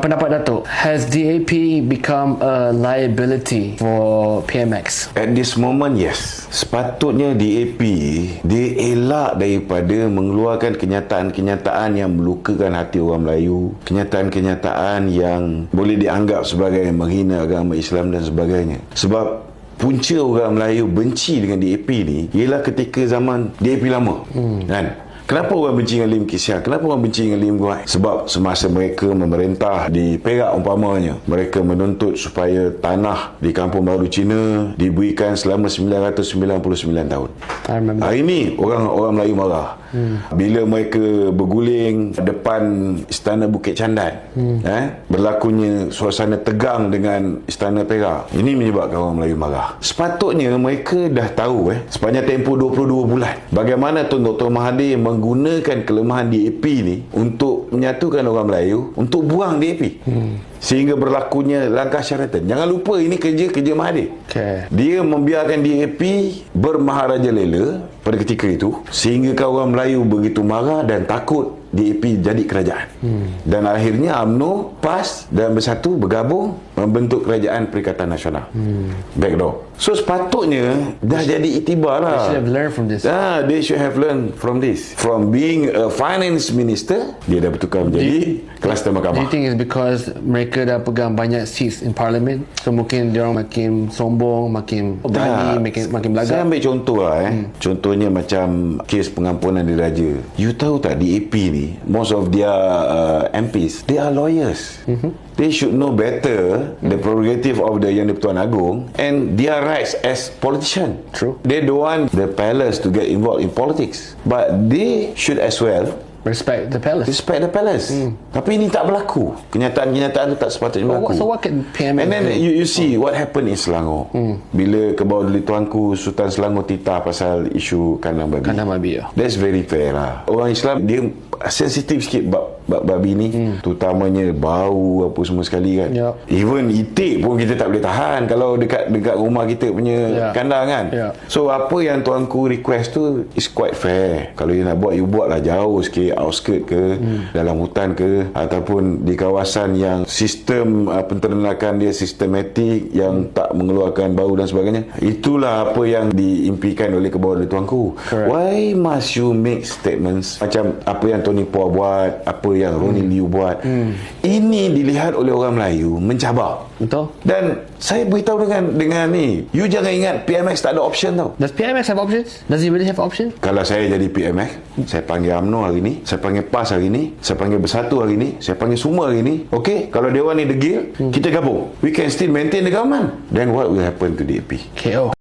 Pendapat Datuk, has DAP become a liability for PMX? At this moment, yes. Sepatutnya DAP dia elak daripada mengeluarkan kenyataan-kenyataan yang melukakan hati orang Melayu, kenyataan-kenyataan yang boleh dianggap sebagai menghina agama Islam dan sebagainya. Sebab punca orang Melayu benci dengan DAP ni ialah ketika zaman DAP lama. Kan? Kenapa orang benci dengan Lim Kisiang? Kenapa orang benci dengan Lim Guai? Sebab semasa mereka memerintah di Perak umpamanya, mereka menuntut supaya tanah di Kampung Baru Cina diberikan selama 999 tahun. Hari ini orang Melayu marah. Bila mereka berguling depan Istana Bukit Candan, berlakunya suasana tegang dengan Istana Perak. Ini menyebabkan orang Melayu marah. Sepatutnya mereka dah tahu sepanjang tempoh 22 bulan bagaimana Tun Dr. Mahathir menggunakan kelemahan DAP ni untuk menyatukan orang Melayu, untuk buang DAP. Sehingga berlakunya langkah syaratan. Jangan lupa ini kerja Mahathir. Dia membiarkan DAP bermaharajalela pada ketika itu sehingga orang Melayu begitu marah dan takut DAP jadi kerajaan. Dan akhirnya UMNO PAS dan Bersatu bergabung membentuk Kerajaan Perikatan Nasional. Backdoor. So sepatutnya dah jadi iktibar lah. They should have learned from this. They should have learned from this. From being a finance minister, dia dah bertukar menjadi kluster mahkamah. Do you think it's because mereka dah pegang banyak seats in parliament, so mungkin dia orang makin sombong, makin berani, makin belagak? Saya ambil contoh lah. Contohnya macam kes pengampunan diraja. You tahu tak DAP ni, most of their MPs, they are lawyers. They should know better the prerogative of the Yang di-Pertuan Agong and their rights as politician. True. They don't want the palace to get involved in politics, but they should as well respect the palace. Respect the palace. Tapi ini tak berlaku. Kenyataan-kenyataan itu tak sepatutnya berlaku. So what can PMX And then you see what happened in Selangor. Bila Kebawah Duli Tuanku Sultan Selangor titah pasal isu kandang babi. Kandang babi, ya. That's very fair lah. Orang Islam dia sensitif sikit bab babi ni, terutamanya bau apa semua sekali kan. Even itik pun kita tak boleh tahan kalau dekat rumah kita punya kandang kan. So apa yang tuanku request tu is quite fair. Kalau you nak buat, you buat lah jauh sikit, outskirt ke, dalam hutan ke, ataupun di kawasan yang sistem penternakan dia sistematik, yang tak mengeluarkan bau dan sebagainya. Itulah apa yang diimpikan oleh Kebawah Duli Tuanku. Why must you make statements macam apa yang Tony Poa buat, apa yang Ronnie Liu buat? Ini dilihat oleh orang Melayu mencabar. Betul. Dan saya beritahu dengan ni, you jangan ingat PMX tak ada option tau. Does PMX have options? Does he really have options? Kalau saya jadi PMX, saya panggil UMNO hari ni, saya panggil PAS hari ni, saya panggil Bersatu hari ni, saya panggil semua hari ni. Okay, kalau Dewan ni degil, kita gabung. We can still maintain the government. Then what will happen to DAP? KO.